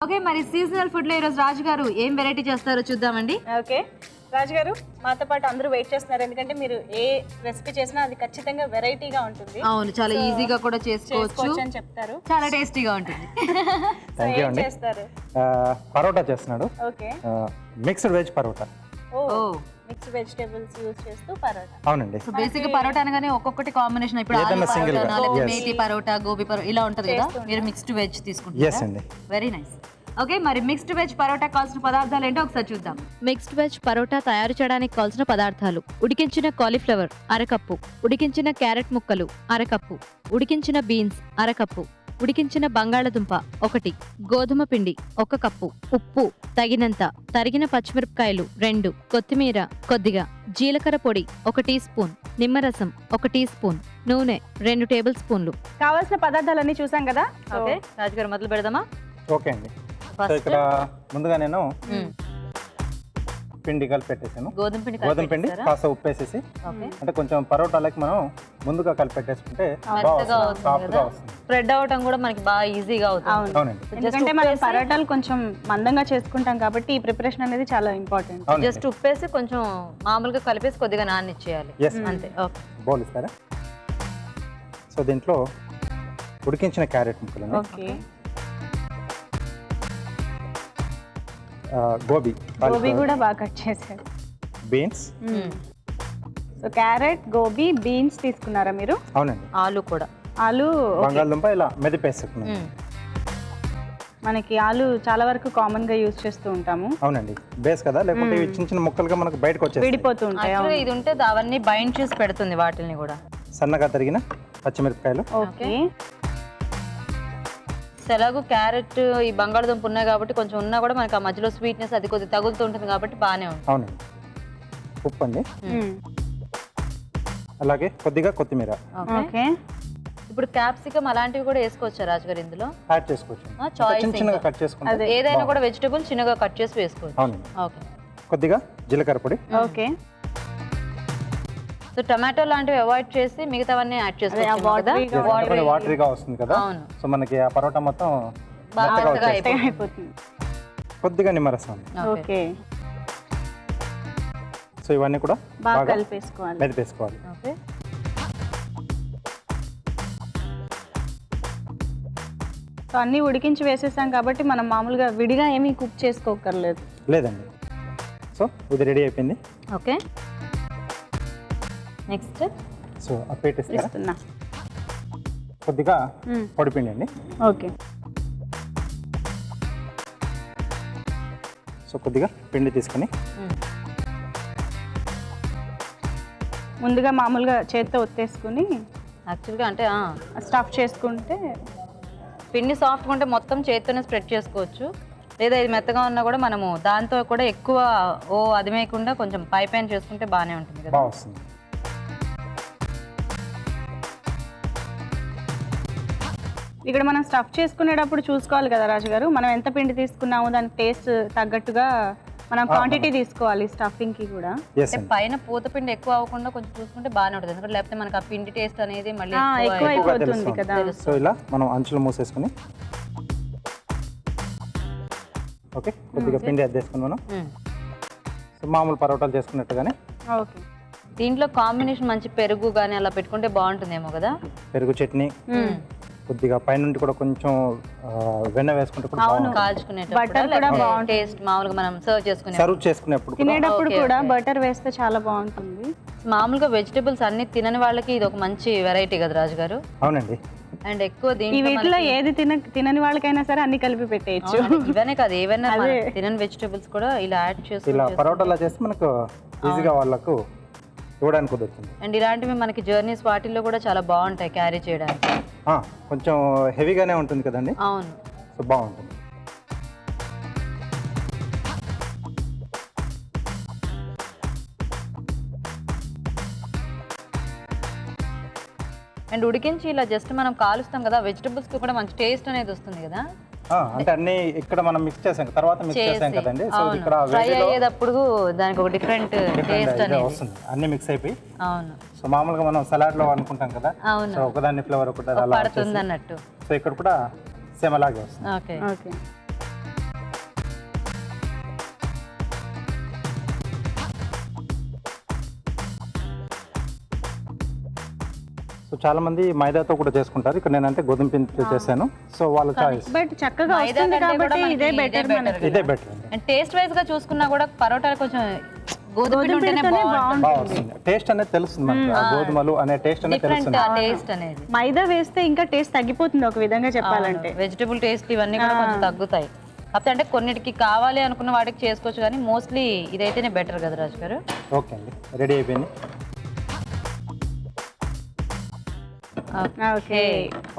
Okay, మరి seasonal food లో ఈరోజు రాజు గారు ఏం వెరైటీ చేస్తారో చూద్దామండి. ఓకే రాజు గారు, మాతో పాటు అందరూ వెయిట్ చేస్తున్నారు, ఎందుకంటే మీరు ఏ రెసిపీ చేసినా అది ఖచ్చితంగా వెరైటీగా ఉంటుంది. అవును, చాలా ఈజీగా కూడా చేసుకోవచ్చు అని చెప్తారు, చాలా టేస్టీగా ఉంటుంది. ఏం చేస్తారు? పరోటా చేస్తున్నాడు. Okay, mixed veg paratha. Mix vegetables use చేస్తూ పరోటా. అవునండి. సో బేసిక్ గా పరోటా అనగానే ఒక్కొక్కటి కాంబినేషన్, ఇప్పుడు ఆలు పరోటా, లేకపోతే మేతి పరోటా, గోబీ పరోటా ఇలా ఉంటది కదా, మీరు మిక్స్డ్ వెజ్ తీసుకుంటారు. Very nice. ఓకే, మరి మిక్స్డ్ వెజ్ పరోటా కావాల్సిన పదార్థాలు ఏంటో ఒకసారి చూద్దాం. మిక్స్డ్ వెజ్ పరోటా తయారు చేయడానికి కావాల్సిన పదార్థాలు: ఉడికించిన కాలీఫ్లవర్ అరకప్పు, ఉడికించిన క్యారెట్ ముక్కలు అరకప్పు, ఉడికించిన బీన్స్ అరకప్పు, ఉడికించిన బంగాళదుంప 1, గోధుమ పిండి 1 కప్పు, ఉప్పు తగినంత, తరిగిన పచ్చిమిరపకాయలు 2, కొత్తిమీర కొద్దిగా, జీలకర్ర పొడి 1 టీ స్పూన్, నిమ్మరసం 1 టీ స్పూన్, నూనె 2 టేబుల్ స్పూన్లు. కావాల్సిన పదార్థాలన్నీ చూసాం కదా. ఓకే రాజుగారు, మొదలు పెడదామా? ఓకే అండి. సో ఇక్కడ ముందుగా నేను పిండి కలిపి పెట్టేసాను. గోధుమ పిండి కాస్త ఉప్పు వేసేసి, అంటే కొంచెం పరోటాలకి మనం ముందుగా కలిపి పెట్టేసుకుంటే సాఫ్ట్గా వస్తుంది. స్ప్రెడ్ అవటం కూడా మనకి బాగా ఈజీగా అవుతుంది. అవునండి, ఎందుకంటే మనం పరోటాలు కొంచెం మందంగా చేసుకుంటాం కాబట్టి ఈ ప్రిపరేషన్ అనేది చాలా ఇంపార్టెంట్. జస్ట్ ఉప్పేసి కొంచెం మామూలుగా కలిపేసి కొద్దిగా నాననిచ్చేయాలి అంతే. ఓకే, బౌల్ ఇస్తారా? సో దీంట్లో ఉడికించిన క్యారెట్ ముక్కలు, ఓకే, గోబీ కూడా బాగా కట్ చేశారు, beans. So carrot, gobi, beans తీసుకున్నారా మీరు? అవునండి. ఆలు కూడా, ఆలు, బంగాళదుంప ఇలా మెదిపేసుకున్నాం. మనకి ఆలు చాలా వరకు కామన్ గా యూజ్ చేస్తూ ఉంటాము. అవునండి, బేస్ కదా, లేకపోతే చిన్న చిన్న ముక్కలుగా మనకు బయటకు వచ్చేసి విడిపోతూ ఉంటాయి. ఇది ఉంటే అవన్నీ బైండ్ చేసి పెడుతుంది వాటిని కూడా. సన్నగా తరిగిన పచ్చిమిరపకాయలు. ఓకే, ఎలాగో క్యారెట్, ఈ బంగాళదుంప ఉన్నాయి కాబట్టి కొంచెం ఉన్నా కూడా మనకి ఆ మధ్యలో స్వీట్నెస్ అది కొద్దిగా తగులుతూ ఉంటుంది కాబట్టి బాగానే ఉంటుంది. అవునండి. ఉప్పు అండి, అలాగే కొద్దిగా కొత్తిమీర. ఓకే, ఇప్పుడు క్యాప్సికమ్ అలాంటివి కూడా వేసుకోవచ్చా రాజుగారు ఇందులో? యాడ్ చేసుకోవచ్చు, చిన్నగా కట్ చేసుకుంటే ఏదైనా కూడా వెజిటబుల్ చిన్నగా కట్ చేసి వేసుకోవచ్చు. అవునండి. ఓకే, కొద్దిగా జీలకర్ర పొడి. ఓకే, సో టమాటో లాంటివి అవాయిడ్ చేసి మిగతావన్నీ యాడ్ చేసుకోవచ్చు. వాటరీగా వస్తుంది కదా, సో మనకి ఆ పరోటా మొత్తం మెత్తగా అయిపోతుంది. కొద్దిగా నిమ్మరసం. ఓకే, సో ఇవన్నీ కూడా బాగా కలిపేసుకోవాలి, మెదిపేసుకోవాలి. ఓకే, సో అన్నీ ఉడికించి వేసేసాం కాబట్టి మనం మామూలుగా విడిగా ఏమీ కుక్ చేసుకోకర్లేదు. లేదండి. సో ఇది రెడీ అయిపోయింది. ఓకే, నెక్స్ట్ సో ఆ ప్లేట్ ఇస్తున్నా. కొద్దిగా పొడిపిండి అండి. ఓకే, సో కొద్దిగా పిండి తీసుకొని ముందుగా మామూలుగా చేత్తో ఒత్తేసుకుని యాక్చువల్గా అంటే స్టఫ్ చేసుకుంటే పిండి సాఫ్ట్గా ఉంటే మొత్తం చేత్తోనే స్ప్రెడ్ చేసుకోవచ్చు, లేదా ఇది మెత్తగా ఉన్నా కూడా మనము దాంతో కూడా ఎక్కువ అదిమేయకుండా కొంచెం పైన చేసుకుంటే బాగానే ఉంటుంది కదా. బాగా వస్తుంది. ఇక్కడ మనం స్టఫ్ చేసుకునేటప్పుడు చూసుకోవాలి కదా రాజుగారు, మనం ఎంత పిండి తీసుకున్నాము దానికి టేస్ట్ తగ్గట్టుగా మనం క్వాంటిటీ తీసుకోవాలి స్టఫింగ్ కి కూడా. పైన పూత పిండి ఎక్కువ అవ్వకుండా కొంచెం చూసుకుంటే బాగానే ఉంటుంది, ఎందుకంటే లేకపోతే మనకి ఆ పిండి టేస్ట్ అనేది మళ్ళీ ఎక్కువ అయిపోతుంది కదా. సో ఇలా మనం అంచులు మూసేసుకుని ఓకే, కొద్దిగా పిండి అద్దేసుకుని మనం సో మామూలు పరోటాలు చేసుకున్నట్టుగానే. ఓకే, దీంట్లో కాంబినేషన్ మంచి పెరుగు కానీ అలా పెట్టుకుంటే బాగుంటుందేమో కదా. పెరుగు చట్నీ, కొద్దిగా పైనుండి కూడా కొంచెం వెన్న వేసుకుంటే కూడా కాల్చుకునేటప్పుడు టేస్ట్ మామూలుగా మనం సర్వ్ చేసుకునేప్పుడు తినేటప్పుడు కూడా బటర్ వేస్తే చాలా బాగుంటుంది. మామూలుగా వెజిటబుల్స్ అన్ని తినని వాళ్ళకి ఇది ఒక మంచి వెరైటీ కదా రాజు గారు. అవునండి. అండ్ ఎక్కువ వీటిలో ఏది తినని వాళ్ళకైనా సరే అన్ని కలిపి పెట్టేయచ్చు. ఇవనే కాదు, ఏవైనా తినని వెజిటబుల్స్ కూడా ఇలా యాడ్ చేసి ఇలా పరోటాలా చేస్తే మనకు ఈజీగా వాళ్ళకు ఇవ్వడానికి కుదురుతుంది. అండ్ ఇలాంటివి మనకి జర్నీస్ వాటిల్లో కూడా చాలా బాగుంటాయి క్యారీ చేయడానికి. కొంచెం హెవీగానే ఉంటుంది కదండి. అవును, సో బాగుంటుంది. అండ్ ఉడికించి ఇలా జస్ట్ మనం కాలుస్తాం కదా, వెజిటబుల్స్ కూడా మంచి టేస్ట్ అనేది వస్తుంది కదా. అంటే అన్ని ఇక్కడ మనం మిక్స్ చేసాం, తర్వాత మిక్స్ చేసాం కదండి. సో ఇక్కడ ఫ్రై అయ్యేటప్పుడు దానికి ఒక డిఫరెంట్ టేస్ట్ అనేది వస్తుంది, అన్ని మిక్స్ అయిపోయి. అవును, సో మామూలుగా మనం సలాడ్ లో అనుకుంటాం కదా, సో ఒకదాన్ని ఫ్లేవర్ ఒకటి అలా పడుతుంది అన్నట్టు. సో ఇక్కడ కూడా సేమ్ అలాగే వస్తుంది. ఓకే, ఓకే, సో చాలా మంది మైదాతో కూడా చేసుకుంటారు. ఇక్కడ నేనంటే గోధుమ పిండితో చేశాను. సో వాళ్ళ చాయిస్. బట్ చక్కగా వస్తుంది కాబట్టి ఇదే బెటర్ మనకి. ఇదే బెటర్ అండి. అండ్ టేస్ట్ వైజ్ గా చూసుకున్నా కూడా పరోటాలు కొంచెం గోధుమ పిండి ఉంటేనే బాగుంటుంది. టేస్ట్ అనేది తెలుస్తుంది మనకి. ఆ గోధుమలు అనే టేస్ట్ అనేది తెలుస్తుంది. టేస్ట్ అనేది మైదా వేస్తే ఇంకా టేస్ట్ తగ్గిపోతుంది ఒక విధంగా చెప్పాలంటే. వెజిటబుల్ టేస్ట్ ఇవన్నీ కూడా కొంచెం తగ్గుతాయి. కాకపోతే అంటే కొన్నిటికి కావాలి అనుకున్న వాటికి చేసుకోవచ్చు, కానీ మోస్ట్లీ ఇదైతేనే బెటర్ కదా రాజు గారు. ఓకే అండి, రెడీ అయిపోయింది. Okay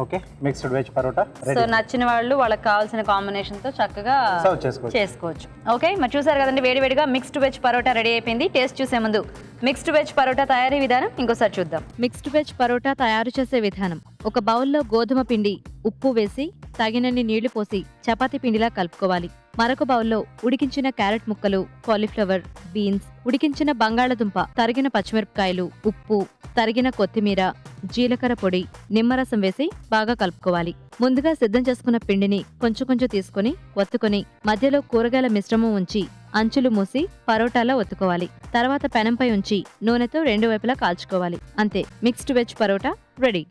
okay, mixed veg paratha so ready. నచ్చిన వాళ్ళు వాళ్ళకి కావాల్సిన కాంబినేషన్ తో చక్కగా సర్వ్ చేసుకోవచ్చు. చేసుకోవచ్చు. ఓకే, మరి చూసారు కదండి, వేడివేడిగా మిక్స్డ్ వెజ్ పరోటా రెడీ అయిపోయింది. టేస్ట్ చూసే ముందు మిక్స్డ్ వెజ్ పరోటా తయారీ విధానం ఇంకోసారి చూద్దాం. మిక్స్డ్ వెజ్ పరోటా తయారు చేసే విధానం: ఒక బౌల్లో గోధుమ పిండి, ఉప్పు వేసి తగినన్ని నీళ్లు పోసి చపాతీ పిండిలా కలుపుకోవాలి. మరొక బౌల్లో ఉడికించిన క్యారెట్ ముక్కలు, కాలీఫ్లవర్, బీన్స్, ఉడికించిన బంగాళదుంప, తరిగిన పచ్చిమిరపకాయలు, ఉప్పు, తరిగిన కొత్తిమీర, జీలకర్ర పొడి, నిమ్మరసం వేసి బాగా కలుపుకోవాలి. ముందుగా సిద్ధం చేసుకున్న పిండిని కొంచెం కొంచెం తీసుకుని ఒత్తుకొని మధ్యలో కూరగాయల మిశ్రమం ఉంచి అంచులు మూసి పరోటాలా ఒత్తుకోవాలి. తర్వాత పెనంపై ఉంచి నూనెతో రెండు వైపులా కాల్చుకోవాలి. అంతే, మిక్స్డ్ వెజ్ పరోటా రెడీ.